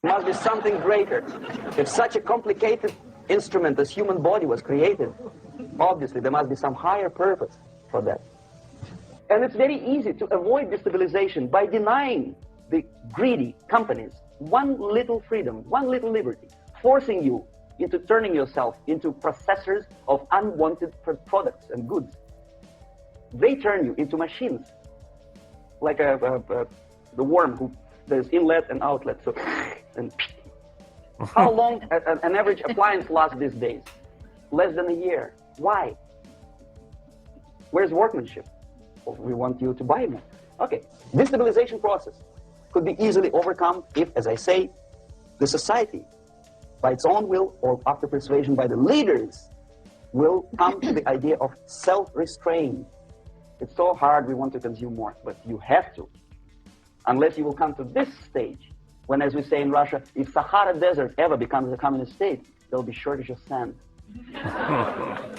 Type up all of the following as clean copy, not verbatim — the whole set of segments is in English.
There must be something greater. If such a complicated instrument as human body was created, obviously there must be some higher purpose for that. And it's very easy to avoid destabilization by denying the greedy companies one little freedom, one little liberty, forcing you into turning yourself into processors of unwanted products and goods. They turn you into machines, like the worm who there's inlet and outlet. So, and how long an average appliance lasts these days? Less than a year. Why? Where's workmanship? Well, we want you to buy more. Okay, destabilization process could be easily overcome if, as I say, the society, by its own will or after persuasion by the leaders, will come to the idea of self-restraint. It's so hard, we want to consume more, but you have to. Unless you will come to this stage, when, as we say in Russia, if Sahara Desert ever becomes a communist state, there will be shortage of sand.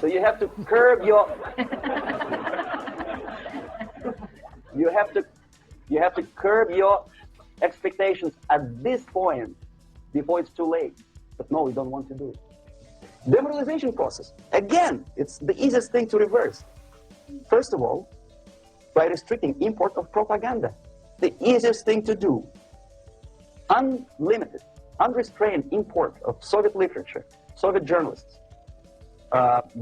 So you have to curb your... you have to curb your expectations at this point before it's too late. But no, we don't want to do it. Demoralization process. Again, it's the easiest thing to reverse. First of all, by restricting import of propaganda. The easiest thing to do. Unlimited, unrestrained import of Soviet literature, Soviet journalists,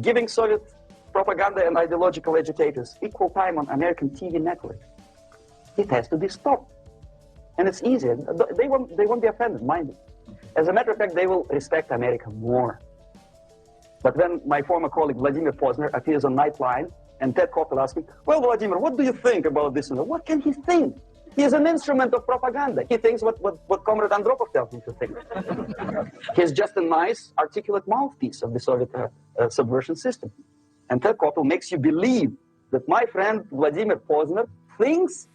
giving Soviet propaganda and ideological agitators equal time on American TV networks. It has to be stopped. And it's easy. They won't be offended, mind it. As a matter of fact, they will respect America more. But when my former colleague Vladimir Posner appears on Nightline, and Ted Koppel asks him, well, Vladimir, what do you think about this? And what can he think? He is an instrument of propaganda. He thinks what Comrade Andropov tells him to think. He's just a nice, articulate mouthpiece of the Soviet subversion system. And Ted Koppel makes you believe that my friend Vladimir Posner thinks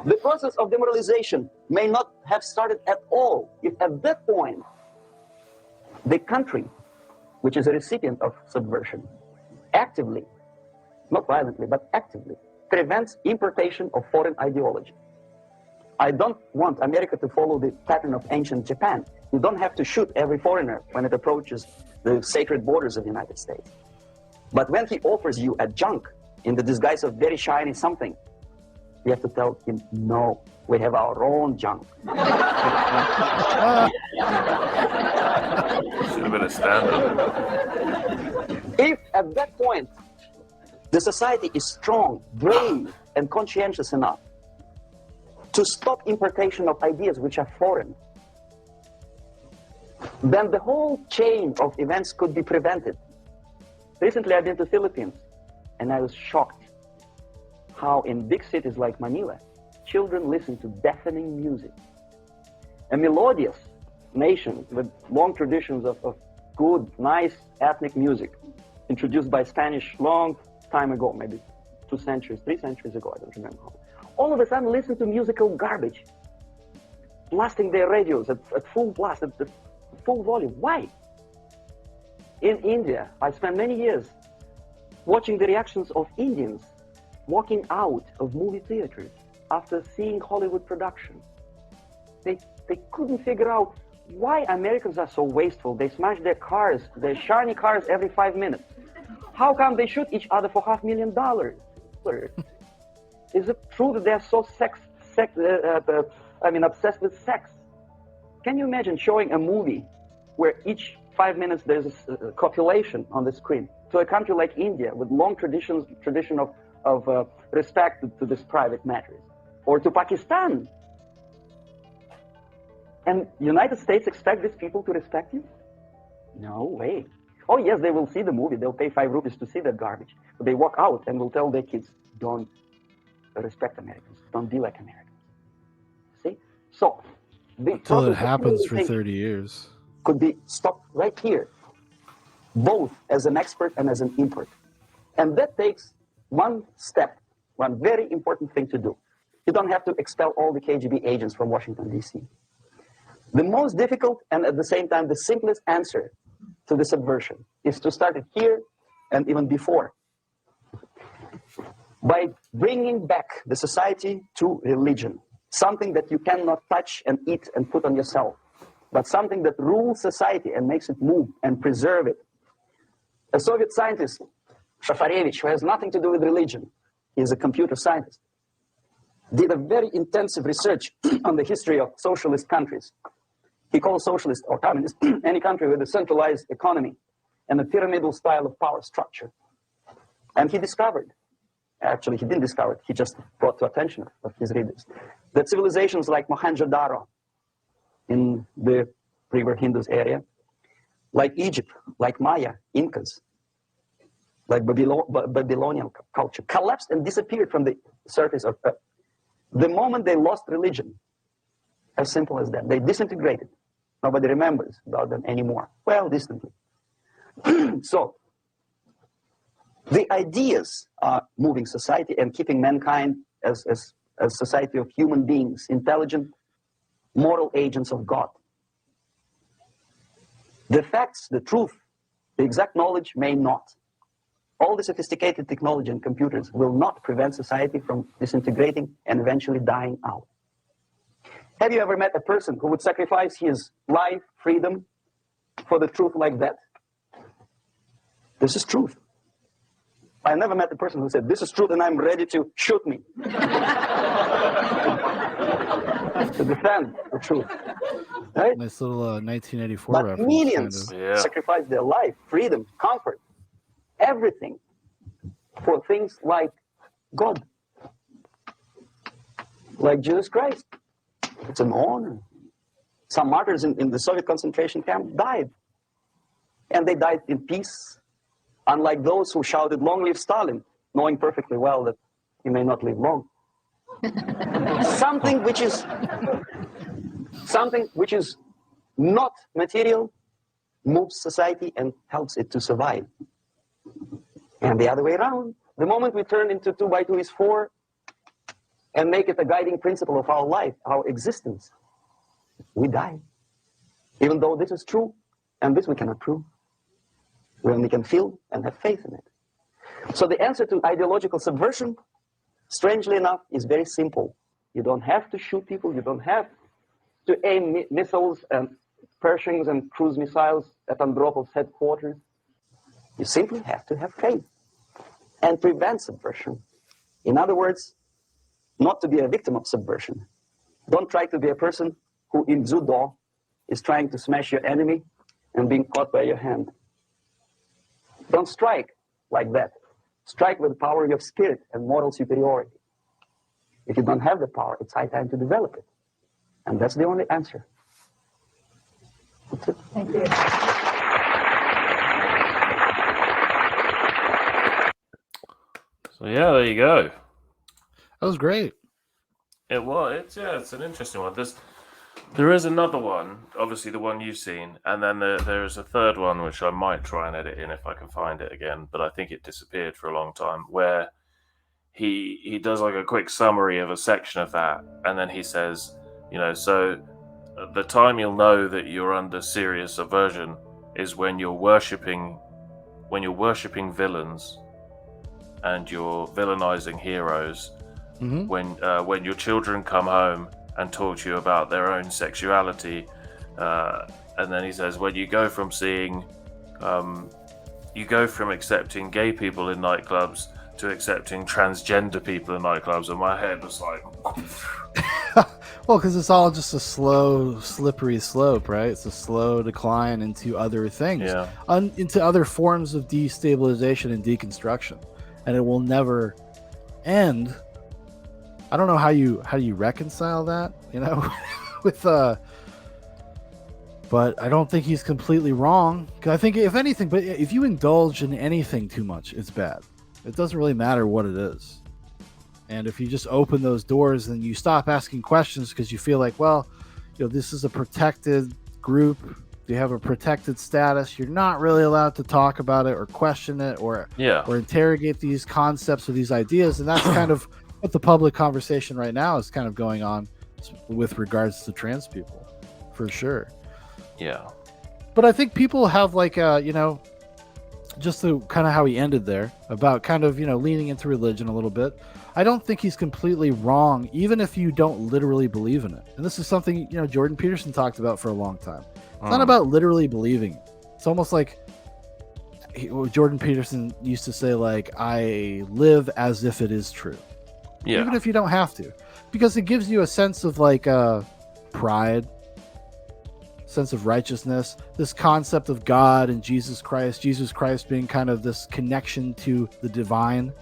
the process of demoralization may not have started at all if at that point the country, which is a recipient of subversion, actively, not violently, but actively, prevents importation of foreign ideology. I don't want America to follow the pattern of ancient Japan. You don't have to shoot every foreigner when it approaches the sacred borders of the United States. But when he offers you a junk in the disguise of very shiny something, you have to tell him, no, we have our own junk. Should have been a stand-up. If at that point the society is strong, brave, and conscientious enough to stop importation of ideas which are foreign, then the whole chain of events could be prevented. Recently I've been to the Philippines, and I was shocked how in big cities like Manila, children listen to deafening music. A melodious nation with long traditions of good, nice ethnic music, introduced by Spanish long time ago, maybe 2 centuries, 3 centuries ago, I don't remember how. All of a sudden listen to musical garbage, blasting their radios at full blast, at full volume. Why? In India, I spent many years watching the reactions of Indians walking out of movie theaters after seeing Hollywood production. They couldn't figure out why Americans are so wasteful. They smash their cars, their shiny cars every 5 minutes. How come they shoot each other for $500,000? Is it true that they're so obsessed with sex? Can you imagine showing a movie where each 5 minutes there's a copulation on the screen to a country like India with long tradition of respect to this private matters, or to Pakistan? And United States expect these people to respect you? No way. Oh yes, they will see the movie, they'll pay 5 rupees to see that garbage. But they walk out and will tell their kids, don't respect Americans, don't be like Americans. See? So, until it happens for 30 years. Could be stopped right here, both as an expert and as an import. And that takes one step, one very important thing to do. You don't have to expel all the KGB agents from Washington, D.C. The most difficult and at the same time the simplest answer to the subversion is to start it here and even before. by bringing back the society to religion, something that you cannot touch and eat and put on yourself, but something that rules society and makes it move and preserve it. A Soviet scientist, Shafarevich, who has nothing to do with religion, he is a computer scientist, did a very intensive research on the history of socialist countries. He calls socialist or communist any country with a centralized economy and a pyramidal style of power structure. And he discovered, actually he didn't discover it, he just brought to attention of his readers, that civilizations like Mohenjo-Daro in the river Indus area, like Egypt, like Maya, Incas, like Babylonian culture, collapsed and disappeared from the surface of Earth. The moment they lost religion, as simple as that, they disintegrated. Nobody remembers about them anymore. Well, distantly. So, the ideas are moving society and keeping mankind as a society of human beings, intelligent, moral agents of God. The facts, the truth, the exact knowledge may not. All the sophisticated technology and computers will not prevent society from disintegrating and eventually dying out. Have you ever met a person who would sacrifice his life, freedom, for the truth like that? This is truth. I never met a person who said, this is truth and I'm ready to shoot me. To defend the truth. Right? Nice little 1984 but reference. millions Kind of. sacrifice their life, freedom, comfort, everything for things like God, like Jesus Christ. It's an honor. Some martyrs in the Soviet concentration camp died, and they died in peace, unlike those who shouted, "Long live Stalin," knowing perfectly well that he may not live long. Something which is not material moves society and helps it to survive. And the other way around, the moment we turn into 2 by 2 is 4 and make it a guiding principle of our life, our existence, we die. Even though this is true, and this we cannot prove. We only can feel and have faith in it. So the answer to ideological subversion, strangely enough, is very simple. You don't have to shoot people, you don't have to aim missiles and Pershings and cruise missiles at Andropov's headquarters. You simply have to have faith and prevent subversion. In other words, not to be a victim of subversion. Don't try to be a person who in judo is trying to smash your enemy and being caught by your hand. Don't strike like that. Strike with the power of your spirit and moral superiority. If you don't have the power, it's high time to develop it. And that's the only answer. That's it. Thank you. So yeah, there you go. That was great. It's an interesting one. There is another one, obviously the one you've seen, and then there's a third one which I might try and edit in if I can find it again, but I think it disappeared for a long time, where he does like a quick summary of a section of that, and then he says, so the time you'll know that you're under serious aversion is when you're worshipping villains and you're villainizing heroes. Mm-hmm. When your children come home and talk to you about their own sexuality, and then he says, when you go from accepting gay people in nightclubs to accepting transgender people in nightclubs, and my head was like, well, because it's all just a slow, slippery slope, right? It's a slow decline into other things, into other forms of destabilization and deconstruction, and it will never end. I don't know how you reconcile that, with but I don't think he's completely wrong. 'Cause I think if anything, but if you indulge in anything too much, it's bad. It doesn't really matter what it is. And if you just open those doors and you stop asking questions because you feel like, well, this is a protected group, you have a protected status, you're not really allowed to talk about it or question it or interrogate these concepts or these ideas, and that's kind of what the public conversation right now is kind of going on with regards to trans people, for sure. Yeah. But I think people have just the kind of how he ended there about kind of leaning into religion a little bit. I don't think he's completely wrong, even if you don't literally believe in it. And this is something Jordan Peterson talked about for a long time. It's not about literally believing it. It's almost like Jordan Peterson used to say, like, I live as if it is true, even if you don't have to, because it gives you a sense of like pride, sense of righteousness, this concept of God and Jesus Christ being kind of this connection to the divine.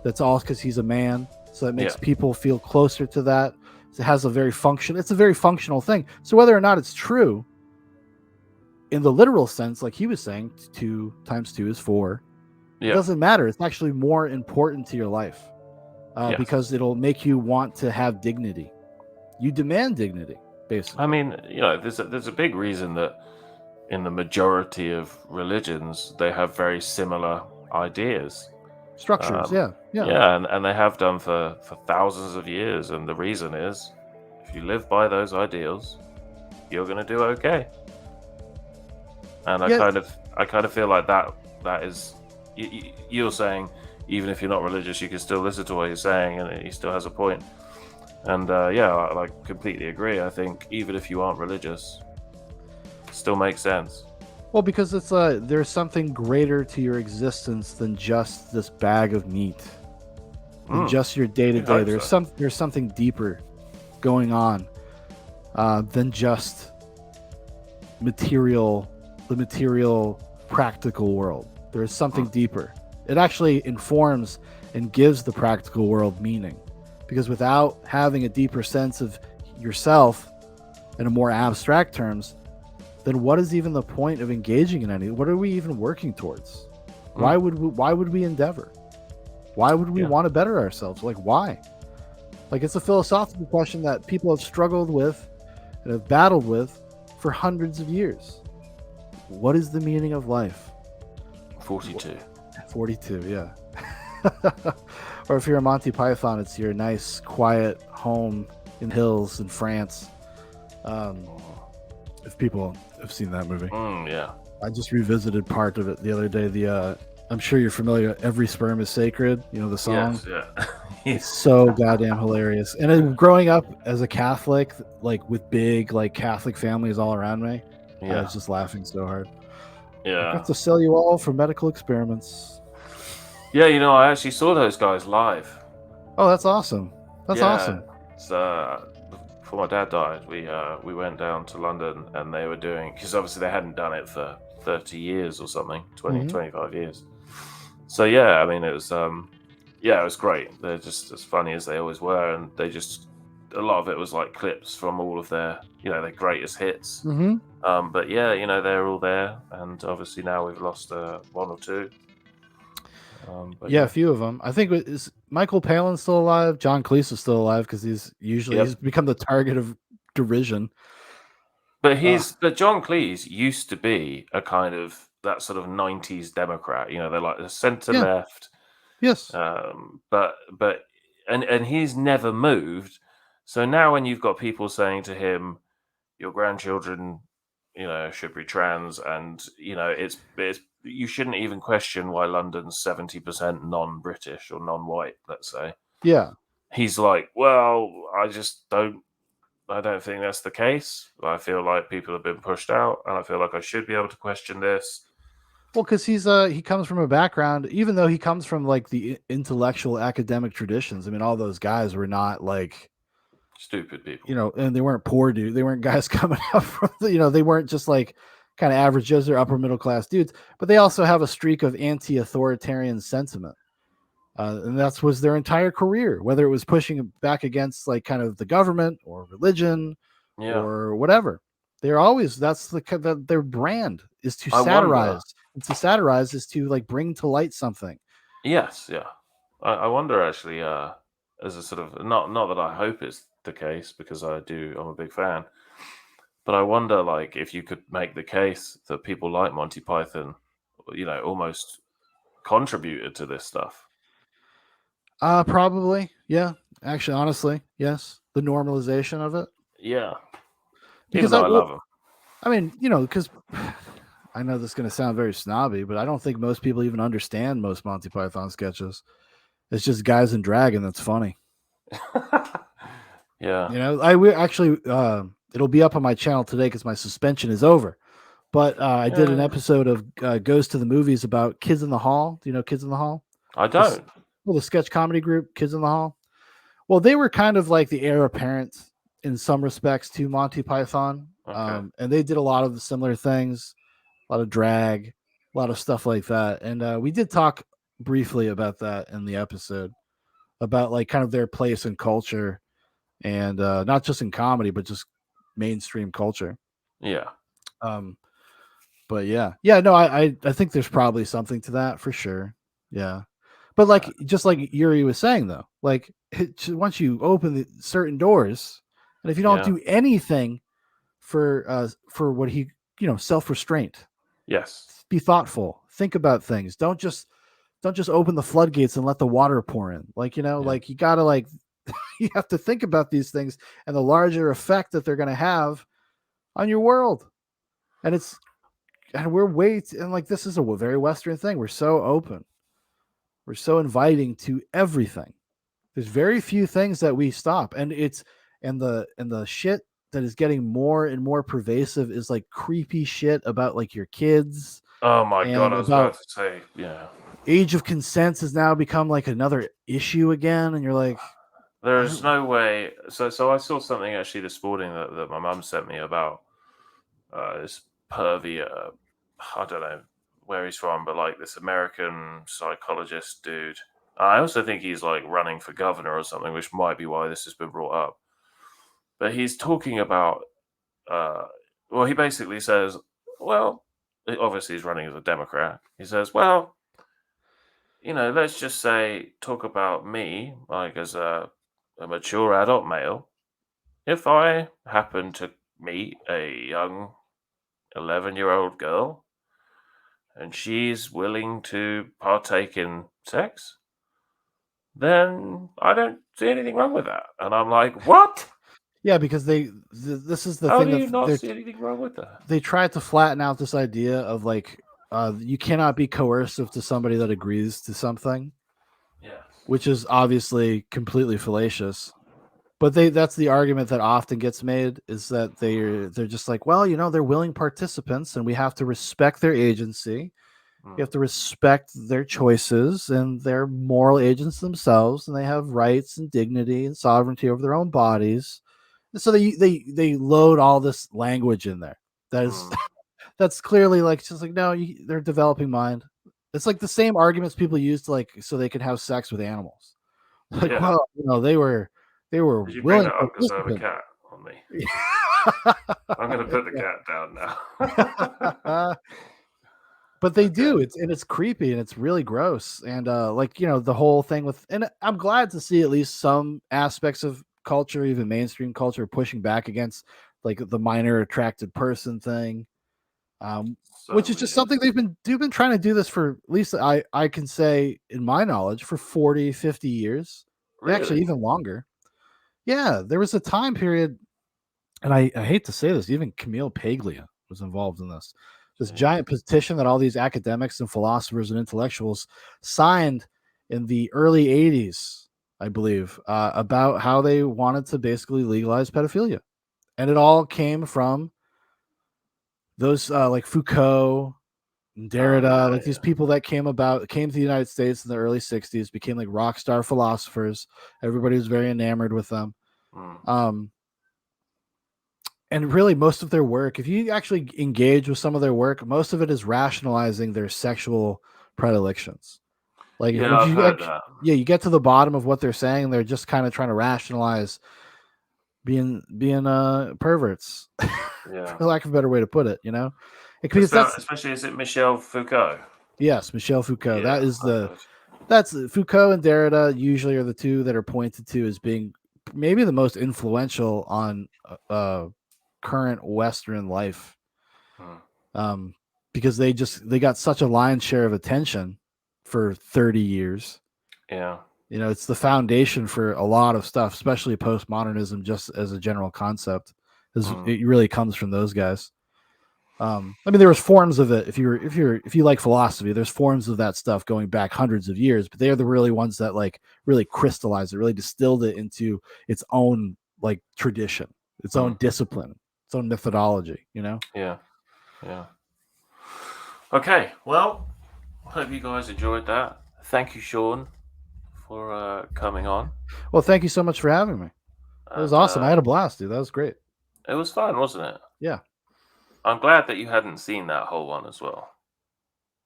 That's all because he's a man, so it makes people feel closer to that. It has a very it's a very functional thing. So whether or not it's true in the literal sense, like he was saying, 2 times 2 is 4, it doesn't matter. It's actually more important to your life because it'll make you want to have dignity. You demand dignity, basically. I mean, there's a big reason that in the majority of religions they have very similar ideas, structures. And they have done for thousands of years. And the reason is, if you live by those ideals, you're going to do okay. And I kind of feel like that is you're saying, even if you're not religious, you can still listen to what he's saying, and he still has a point. And I completely agree. I think even if you aren't religious, it still makes sense. Well, because it's there's something greater to your existence than just this bag of meat, than just your day to day. There's something deeper going on than just the material practical world. There is something deeper. It actually informs and gives the practical world meaning, because without having a deeper sense of yourself in a more abstract terms, then what is even the point of engaging in any? What are we even working towards? Why would we endeavor? Why would we want to better ourselves? Like, why? Like, it's a philosophical question that people have struggled with and have battled with for hundreds of years. What is the meaning of life? 42, yeah. Or if you're a Monty Python, it's your nice, quiet home in hills in France. If people have seen that movie. I just revisited part of it the other day. I'm sure you're familiar. Every Sperm is Sacred. The song. Yes, It's so goddamn hilarious. And then growing up as a Catholic, like with big Catholic families all around me, I was just laughing so hard. I got to sell you all for medical experiments. Yeah, I actually saw those guys live. Oh, that's awesome. That's awesome. It's, before my dad died, we went down to London, and they were doing, because obviously they hadn't done it for 30 years or something, 25 years. So I mean, it was it was great. They're just as funny as they always were, and they just, a lot of it was like clips from all of their their greatest hits. But they're all there, and obviously now we've lost 1 or 2. A few of them. I think is Michael Palin still alive? John Cleese is still alive because he's become the target of derision. But John Cleese used to be a kind of that sort of 90s Democrat. They're like the center left. Yes. But he's never moved. So now when you've got people saying to him, your grandchildren, should be trans, and it's you shouldn't even question why London's 70% non-British or non-white, let's say. Yeah. He's like, well, I don't think that's the case. I feel like people have been pushed out, and I feel like I should be able to question this. Well, because he comes from a background, even though he comes from like the intellectual academic traditions. I mean, all those guys were not like stupid people, and they weren't poor dudes. They weren't guys coming up from they weren't just like kind of average Joes. They're upper middle class dudes, but they also have a streak of anti-authoritarian sentiment. And that was their entire career, whether it was pushing back against like kind of the government or religion or whatever. They're always, their brand is to satirize. And to satirize is to like bring to light something. Yes, yeah. I wonder actually, as a sort of, not that I hope it's the case, because I'm a big fan, but I wonder like if you could make the case that people like Monty Python, almost contributed to this stuff. Probably. Yeah. Actually, honestly, yes. The normalization of it. Yeah. Because I love them. I mean, because I know this is going to sound very snobby, but I don't think most people even understand most Monty Python sketches. It's just guys in drag, and that's funny. Yeah. You know, I will actually. It'll be up on my channel today because my suspension is over. But I did an episode of Goes to the Movies about Kids in the Hall. Do you know Kids in the Hall? I don't. The sketch comedy group Kids in the Hall. Well, they were kind of like the heir apparent in some respects to Monty Python. Okay. And they did a lot of the similar things, a lot of drag, a lot of stuff like that. And we did talk briefly about that in the episode, about like kind of their place in culture, and not just in comedy, but just mainstream culture. Yeah. But yeah, no, I think there's probably something to that for sure. Yeah. But like, just like Yuri was saying, though, like once you open the certain doors, and if you don't do anything for what he, self-restraint, Yes. be thoughtful, think about things. Don't just open the floodgates and let the water pour in. Like, like you gotta like, you have to think about these things and the larger effect that they're going to have on your world. And this is a very Western thing. We're so open. We're so inviting to everything. There's very few things that we stop, and the shit that is getting more and more pervasive is like creepy shit about like your kids. Oh my god, I was about to say, yeah. Age of consent has now become like another issue again, and you're like, there's no way. So I saw something actually this morning that my mum sent me about this pervy. I don't know where he's from, but like this American psychologist dude. I also think he's like running for governor or something, which might be why this has been brought up. But he's talking about, well, he basically says, well, obviously he's running as a Democrat. He says, well, let's just say, talk about me, like as a mature adult male. If I happen to meet a young 11-year-old girl and she's willing to partake in sex, then I don't see anything wrong with that. And I'm like, what? Yeah, because this is the How thing. do you not see anything wrong with that? They tried to flatten out this idea of like, you cannot be coercive to somebody that agrees to something. Yes. Which is obviously completely fallacious. But that's the argument that often gets made, is that they're just like, well, they're willing participants and we have to respect their agency. You have to respect their choices, and they're moral agents themselves, and they have rights and dignity and sovereignty over their own bodies. And so they load all this language in there. That is that's clearly like, just like, no, they're developing mind. It's like the same arguments people use to like, so they can have sex with animals. Like, well, they were Did you willing. bring that up because I have a cat on me? I'm going to put the cat down now. But they do. It's creepy and it's really gross. And the whole thing with, and I'm glad to see at least some aspects of culture, even mainstream culture, pushing back against like the minor attracted person thing. Which is just something they've been trying to do this for, at least I can say in my knowledge, for 40, 50 years. Really? Actually, even longer. Yeah, there was a time period, and I hate to say this, even Camille Paglia was involved in this giant petition that all these academics and philosophers and intellectuals signed in the early 80s, I believe, about how they wanted to basically legalize pedophilia. And it all came from those like Foucault and Derrida, like these people that came to the United States in the early 60s, became like rock star philosophers. Everybody was very enamored with them. And really, most of their work, if you actually engage with some of their work, most of it is rationalizing their sexual predilections. Like, I've heard that. You get to the bottom of what they're saying, they're just kind of trying to rationalize being perverts, for lack of a better way to put it. Especially, is it Michel Foucault? Yes, Michel Foucault. Yeah, that's Foucault and Derrida usually are the two that are pointed to as being maybe the most influential on current Western life, because they got such a lion's share of attention for 30 years. Yeah, it's the foundation for a lot of stuff, especially postmodernism, just as a general concept. It really comes from those guys. I mean, there was forms of it. If you like philosophy, there's forms of that stuff going back hundreds of years, but they are the really ones that like really crystallized it, really distilled it into its own like tradition, its own discipline, its own methodology. You know? Yeah. Okay, well, I hope you guys enjoyed that. Thank you, Shaun, for coming on. Well, thank you so much for having me. It was awesome. I had a blast, dude. That was great. It was fun, wasn't it? Yeah. I'm glad that you hadn't seen that whole one as well,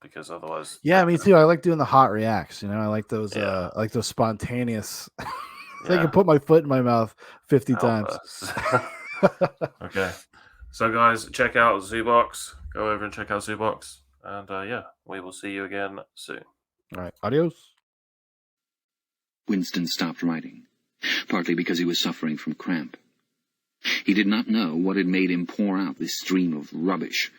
because otherwise. Yeah, me too. I like doing the hot reacts. You know, I like those. I like those spontaneous. I can put my foot in my mouth 50 times. Okay, so guys, check out Zoo Box. Go over and check out Zoo Box, and we will see you again soon. All right, adios. Winston stopped writing, partly because he was suffering from cramp. He did not know what had made him pour out this stream of rubbish